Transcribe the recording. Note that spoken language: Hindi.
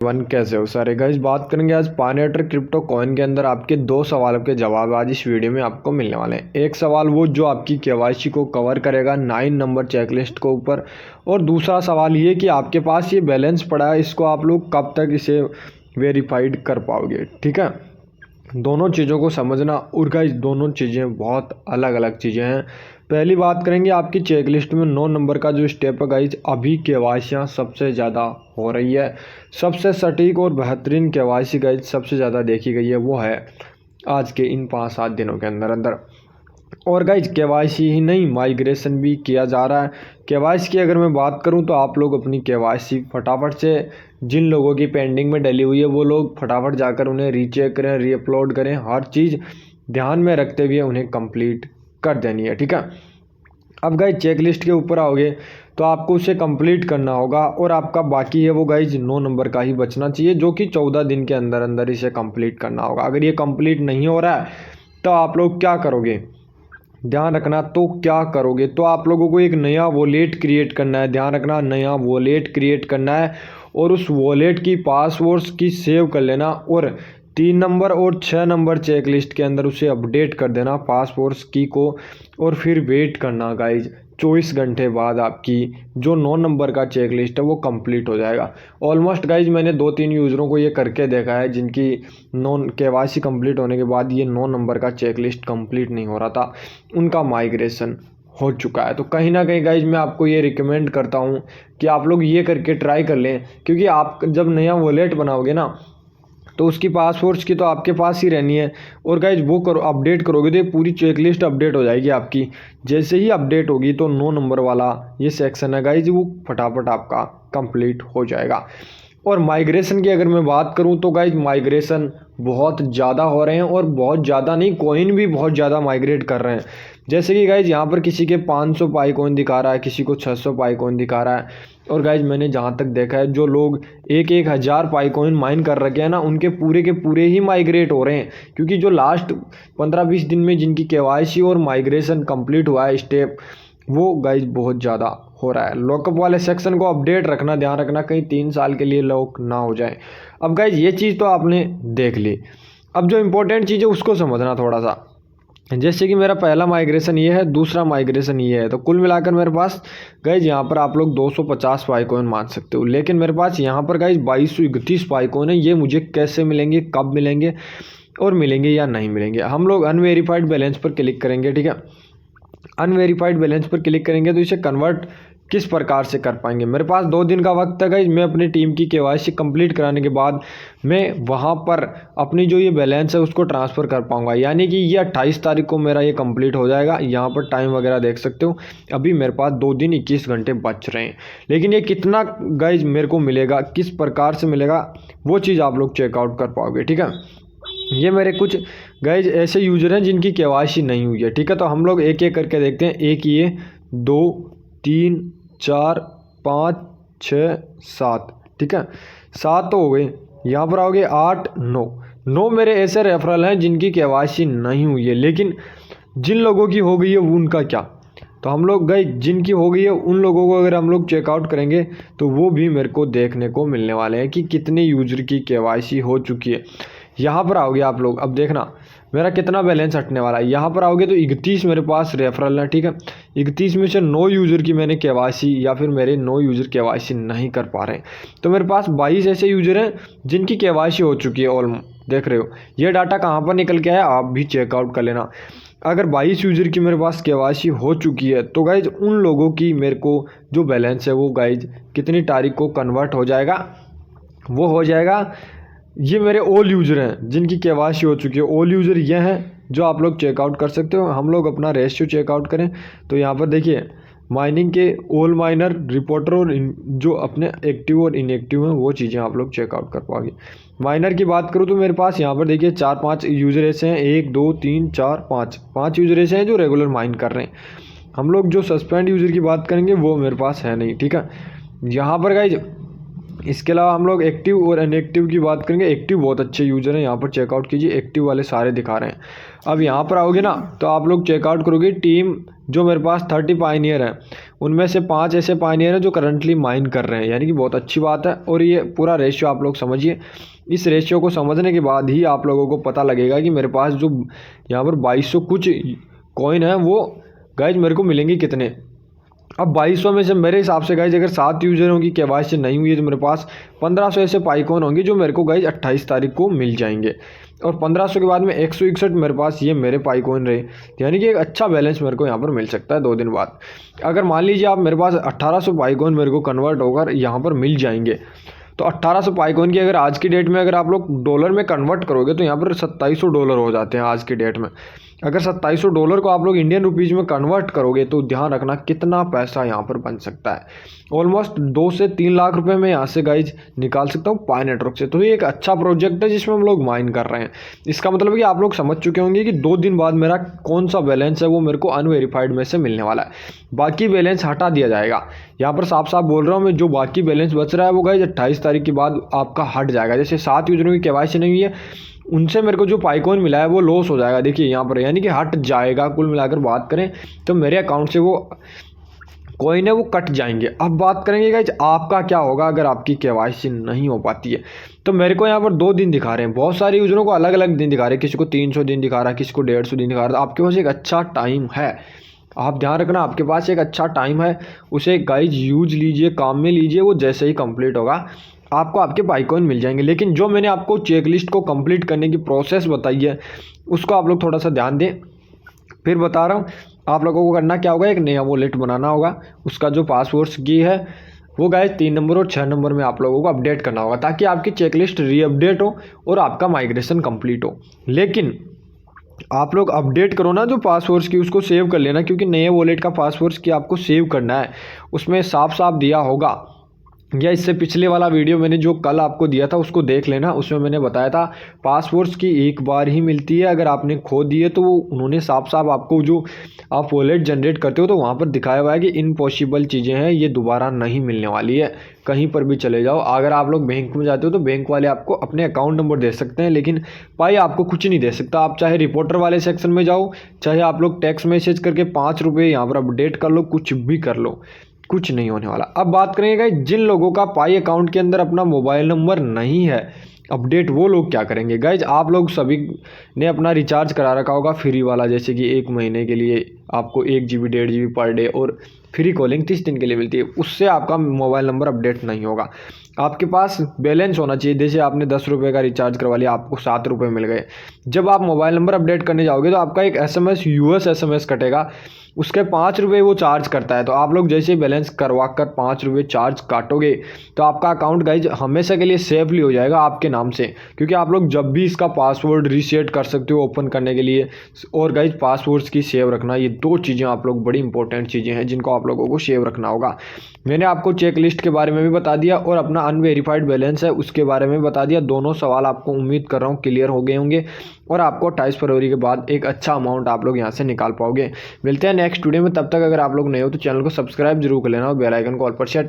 वन कैसे हो सारे गाइस। बात करेंगे आज पायनियर क्रिप्टो कॉइन के अंदर आपके दो सवालों के जवाब आज इस वीडियो में आपको मिलने वाले हैं। एक सवाल वो जो आपकी केवाईसी को कवर करेगा 9 नंबर चेकलिस्ट के ऊपर, और दूसरा सवाल ये कि आपके पास ये बैलेंस पड़ा है, इसको आप लोग कब तक इसे वेरीफाइड कर पाओगे। ठीक है, दोनों चीज़ों को समझना, और गाइस दोनों चीज़ें बहुत अलग अलग चीज़ें हैं। पहली बात करेंगे आपकी चेकलिस्ट में 9 नंबर का जो स्टेप है गाइस, अभी केवाईसियाँ सबसे ज़्यादा हो रही है। सबसे सटीक और बेहतरीन केवाईसी गाइस सबसे ज़्यादा देखी गई है, वो है आज के इन 5-7 दिनों के अंदर अंदर। और गाइज केवाईसी ही नहीं, माइग्रेशन भी किया जा रहा है। केवाईसी की अगर मैं बात करूं तो आप लोग अपनी केवाईसी फटाफट से, जिन लोगों की पेंडिंग में डली हुई है वो लोग फटाफट जाकर उन्हें रीचेक करें, रीअपलोड करें, हर चीज़ ध्यान में रखते हुए उन्हें कंप्लीट कर देनी है। ठीक है, अब गाइज चेकलिस्ट के ऊपर आओगे तो आपको उसे कंप्लीट करना होगा, और आपका बाकी है वो गाइज 9 नंबर का ही बचना चाहिए, जो कि 14 दिन के अंदर अंदर इसे कंप्लीट करना होगा। अगर ये कंप्लीट नहीं हो रहा है तो आप लोग क्या करोगे, ध्यान रखना। तो क्या करोगे, तो आप लोगों को एक नया वॉलेट क्रिएट करना है। ध्यान रखना, नया वॉलेट क्रिएट करना है, और उस वॉलेट की पासवर्ड्स की सेव कर लेना, और 3 नंबर और 6 नंबर चेकलिस्ट के अंदर उसे अपडेट कर देना पासवर्ड्स की को, और फिर वेट करना गाइज। 24 घंटे बाद आपकी जो 9 नंबर का चेकलिस्ट है वो कंप्लीट हो जाएगा। ऑलमोस्ट गाइज मैंने 2-3 यूज़रों को ये करके देखा है, जिनकी नॉन केवाईसी कंप्लीट होने के बाद ये 9 नंबर का चेकलिस्ट कंप्लीट नहीं हो रहा था, उनका माइग्रेशन हो चुका है। तो कहीं ना कहीं गाइज मैं आपको ये रिकमेंड करता हूँ कि आप लोग ये करके ट्राई कर लें, क्योंकि आप जब नया वॉलेट बनाओगे ना तो उसकी पासवर्ड्स की तो आपके पास ही रहनी है, और गाइज वो करो, अपडेट करोगे तो ये पूरी चेकलिस्ट अपडेट हो जाएगी आपकी। जैसे ही अपडेट होगी तो 9 नंबर वाला ये सेक्शन है गाइज, वो फटाफट आपका कंप्लीट हो जाएगा। और माइग्रेशन की अगर मैं बात करूं तो गाइज माइग्रेशन बहुत ज़्यादा हो रहे हैं, और बहुत ज़्यादा नहीं, कॉइन भी बहुत ज़्यादा माइग्रेट कर रहे हैं। जैसे कि गाइज यहाँ पर किसी के 500 पाई कॉइन दिखा रहा है, किसी को 600 पाई कॉइन दिखा रहा है। और गाइज मैंने जहाँ तक देखा है, जो लोग 1,000 पाई कॉइन माइन कर रखे हैं ना, उनके पूरे के पूरे ही माइग्रेट हो रहे हैं, क्योंकि जो लास्ट 15-20 दिन में जिनकी केवाईसी और माइग्रेशन कंप्लीट हुआ है स्टेप, वो गाइज बहुत ज़्यादा हो रहा है। लॉकअप वाले सेक्शन को अपडेट रखना, ध्यान रखना कहीं 3 साल के लिए लॉक ना हो जाए। अब गाइज ये चीज़ तो आपने देख ली, अब जो इम्पोर्टेंट चीज़ है उसको समझना थोड़ा सा। जैसे कि मेरा पहला माइग्रेशन ये है, दूसरा माइग्रेशन ये है, तो कुल मिलाकर मेरे पास गाइज यहाँ पर आप लोग 250 पाई कॉइन मान सकते हो, लेकिन मेरे पास यहाँ पर गाइज 2231 पाई कॉइन है। ये मुझे कैसे मिलेंगे, कब मिलेंगे, और मिलेंगे या नहीं मिलेंगे। हम लोग अनवेरीफाइड बैलेंस पर क्लिक करेंगे। ठीक है, अनवेरीफाइड बैलेंस पर क्लिक करेंगे तो इसे कन्वर्ट किस प्रकार से कर पाएंगे। मेरे पास 2 दिन का वक्त है गाइज, मैं अपनी टीम की केवाईसी कंप्लीट कराने के बाद मैं वहां पर अपनी जो ये बैलेंस है उसको ट्रांसफ़र कर पाऊंगा। यानी कि ये 28 तारीख को मेरा ये कंप्लीट हो जाएगा। यहाँ पर टाइम वगैरह देख सकते हो, अभी मेरे पास 2 दिन 21 घंटे बच रहे हैं। लेकिन ये कितना गाइज मेरे को मिलेगा, किस प्रकार से मिलेगा, वो चीज़ आप लोग चेकआउट कर पाओगे। ठीक है, ये मेरे कुछ गाइज ऐसे यूजर हैं जिनकी केवाईसी नहीं हुई है। ठीक है, तो हम लोग एक एक करके देखते हैं। एक ये, 2, 3, 4, 5, 6, 7। ठीक है, 7 तो हो गए। यहाँ पर आओगे 8, 9। 9 मेरे ऐसे रेफरल हैं जिनकी केवाईसी नहीं हुई है, लेकिन जिन लोगों की हो गई है उनका क्या। तो हम लोग गए, जिनकी हो गई है उन लोगों को अगर हम लोग चेकआउट करेंगे तो वो भी मेरे को देखने को मिलने वाले हैं कि कितने यूजर की केवाईसी हो चुकी है। यहाँ पर आओगे आप लोग, अब देखना मेरा कितना बैलेंस हटने वाला है। यहाँ पर आओगे तो 31 मेरे पास रेफरल है। ठीक है, 31 में से 9 यूज़र की मैंने केवाईसी, या फिर मेरे 9 यूज़र केवाईसी नहीं कर पा रहे हैं, तो मेरे पास 22 ऐसे यूज़र हैं जिनकी केवाईसी हो चुकी है। देख रहे हो ये डाटा कहाँ पर निकल के आया, आप भी चेकआउट कर लेना। अगर 22 यूज़र की मेरे पास केवाईसी हो चुकी है तो गाइज उन लोगों की मेरे को जो बैलेंस है वो गाइज कितनी तारीख को कन्वर्ट हो जाएगा, वो हो जाएगा, ये मेरे ऑल यूज़र हैं जिनकी केवाईसी हो चुकी है। ऑल यूज़र ये हैं जो आप लोग चेकआउट कर सकते हो। हम लोग अपना रेशियो चेकआउट करें तो यहाँ पर देखिए माइनिंग के ऑल माइनर, रिपोर्टर, और जो अपने एक्टिव और इनएक्टिव हैं वो चीज़ें आप लोग चेकआउट कर पाओगे। माइनर की बात करूँ तो मेरे पास यहाँ पर देखिए 4-5 यूज़र ऐसे हैं, 1, 2, 3, 4, 5 यूज़र ऐसे हैं जो रेगुलर माइन कर रहे हैं। हम लोग जो सस्पेंड यूज़र की बात करेंगे वो मेरे पास है नहीं। ठीक है, यहाँ पर गाइज इसके अलावा हम लोग एक्टिव और इनएक्टिव की बात करेंगे। एक्टिव बहुत अच्छे यूज़र हैं, यहाँ पर चेकआउट कीजिए, एक्टिव वाले सारे दिखा रहे हैं। अब यहाँ पर आओगे ना तो आप लोग चेकआउट करोगे टीम जो मेरे पास 30 पायनियर हैं, उनमें से 5 ऐसे पायनियर हैं जो करंटली माइन कर रहे हैं, यानी कि बहुत अच्छी बात है। और ये पूरा रेशियो आप लोग समझिए। इस रेशियो को समझने के बाद ही आप लोगों को पता लगेगा कि मेरे पास जो यहाँ पर 2200 कुछ कॉइन है वो गाइज मेरे को मिलेंगे कितने। अब 2200 में से मेरे हिसाब से गाइज अगर 7 यूजरों की केवाईसी नहीं हुई है तो मेरे पास 1500 ऐसे पाइकॉइन होंगे जो मेरे को गाइज 28 तारीख को मिल जाएंगे। और 1500 के बाद में 161 मेरे पास ये मेरे पाइकॉइन रहे, यानी कि एक अच्छा बैलेंस मेरे को यहाँ पर मिल सकता है 2 दिन बाद। अगर मान लीजिए आप मेरे पास 1800 पाइकॉइन मेरे को कन्वर्ट होकर यहाँ पर मिल जाएंगे, तो 1800 पाइकॉइन की अगर आज की डेट में अगर आप लोग डॉलर में कन्वर्ट करोगे तो यहाँ पर $2700 हो जाते हैं आज की डेट में। अगर $2700 को आप लोग इंडियन रुपीज़ में कन्वर्ट करोगे तो ध्यान रखना कितना पैसा यहाँ पर बन सकता है। ऑलमोस्ट 2 से 3 लाख रुपए मैं यहाँ से गाइज निकाल सकता हूँ पाई नेटवर्क से। तो ये एक अच्छा प्रोजेक्ट है जिसमें हम लोग माइन कर रहे हैं। इसका मतलब कि आप लोग समझ चुके होंगे कि 2 दिन बाद मेरा कौन सा बैलेंस है वो मेरे को अनवेरीफाइड में से मिलने वाला है। बाकी बैलेंस हटा दिया जाएगा। यहाँ पर साफ साफ बोल रहा हूँ मैं, जो बाकी बैलेंस बच रहा है वो गाइज 28 तारीख के बाद आपका हट जाएगा। जैसे 7 यूजरों की केवाईसी नहीं हुई है, उनसे मेरे को जो पाइकॉइन मिला है वो लॉस हो जाएगा। देखिए यहाँ पर, यानी कि हट जाएगा। कुल मिलाकर बात करें तो मेरे अकाउंट से वो कॉइन है वो कट जाएंगे। अब बात करेंगे गाइज आपका क्या होगा अगर आपकी केवाईसी नहीं हो पाती है। तो मेरे को यहाँ पर 2 दिन दिखा रहे हैं, बहुत सारे यूजरों को अलग अलग दिन दिखा रहे हैं। किसी को 300 दिन दिखा रहा है, किसी को 150 दिन दिखा रहा है। आपके पास एक अच्छा टाइम है, आप ध्यान रखना आपके पास एक अच्छा टाइम है, उसे गाइज यूज लीजिए, काम में लीजिए। वो जैसे ही कंप्लीट होगा आपको आपके पाइकॉइन मिल जाएंगे। लेकिन जो मैंने आपको चेकलिस्ट को कंप्लीट करने की प्रोसेस बताई है उसको आप लोग थोड़ा सा ध्यान दें। फिर बता रहा हूँ आप लोगों को करना क्या होगा, एक नया वॉलेट बनाना होगा। उसका जो पासवर्ड की है वो गाइज 3 नंबर और 6 नंबर में आप लोगों को अपडेट करना होगा, ताकि आपकी चेकलिस्ट रीअपडेट हो और आपका माइग्रेशन कंप्लीट हो। लेकिन आप लोग अपडेट करो ना जो पासवर्ड्स की, उसको सेव कर लेना, क्योंकि नए वॉलेट का पासवर्ड्स की आपको सेव करना है। उसमें साफ साफ दिया होगा, या इससे पिछले वाला वीडियो मैंने जो कल आपको दिया था उसको देख लेना। उसमें मैंने बताया था पासवर्ड्स की एक बार ही मिलती है, अगर आपने खो दिए तो उन्होंने साफ साफ आपको जो आप वॉलेट जनरेट करते हो तो वहाँ पर दिखाया हुआ है कि इम्पॉसिबल चीज़ें हैं, ये दोबारा नहीं मिलने वाली है। कहीं पर भी चले जाओ, अगर आप लोग बैंक में जाते हो तो बैंक वाले आपको अपने अकाउंट नंबर दे सकते हैं, लेकिन पाई आपको कुछ नहीं दे सकता। आप चाहे रिपोर्टर वाले सेक्शन में जाओ, चाहे आप लोग टेक्स्ट मैसेज करके 5 रुपये यहाँ पर अपडेट कर लो, कुछ भी कर लो, कुछ नहीं होने वाला। अब बात करेंगे गाइस जिन लोगों का पाई अकाउंट के अंदर अपना मोबाइल नंबर नहीं है अपडेट, वो लोग क्या करेंगे। गाइज आप लोग सभी ने अपना रिचार्ज करा रखा होगा फ्री वाला, जैसे कि 1 महीने के लिए आपको 1 GB 1.5 GB पर डे और फ्री कॉलिंग 30 दिन के लिए मिलती है। उससे आपका मोबाइल नंबर अपडेट नहीं होगा। आपके पास बैलेंस होना चाहिए। जैसे आपने 10 रुपये का रिचार्ज करवा लिया, आपको 7 रुपये मिल गए। जब आप मोबाइल नंबर अपडेट करने जाओगे तो आपका एक SMS US SMS कटेगा, उसके 5 रुपये वो चार्ज करता है। तो आप लोग जैसे बैलेंस करवा कर 5 रुपये चार्ज काटोगे तो आपका अकाउंट गाइज हमेशा के लिए सेफली हो जाएगा आपके नाम से, क्योंकि आप लोग जब भी इसका पासवर्ड रीसेट कर सकते हो ओपन करने के लिए। और गाइज पासवर्ड्स की सेव रखना, ये 2 चीज़ें आप लोग बड़ी इंपॉर्टेंट चीज़ें हैं जिनको आप लोगों को सेव रखना होगा। मैंने आपको चेक लिस्ट के बारे में भी बता दिया और अपना अनवेरीफाइड बैलेंस है उसके बारे में बता दिया। दोनों सवाल आपको उम्मीद कर रहा हूँ क्लियर हो गए होंगे और आपको 28 फरवरी के बाद एक अच्छा अमाउंट आप लोग यहाँ से निकाल पाओगे। मिलते हैं नेक्स्ट वीडियो में, तब तक अगर आप लोग नए हो तो चैनल को सब्सक्राइब जरूर कर लेना और बेल आइकन को ऑल पर सेट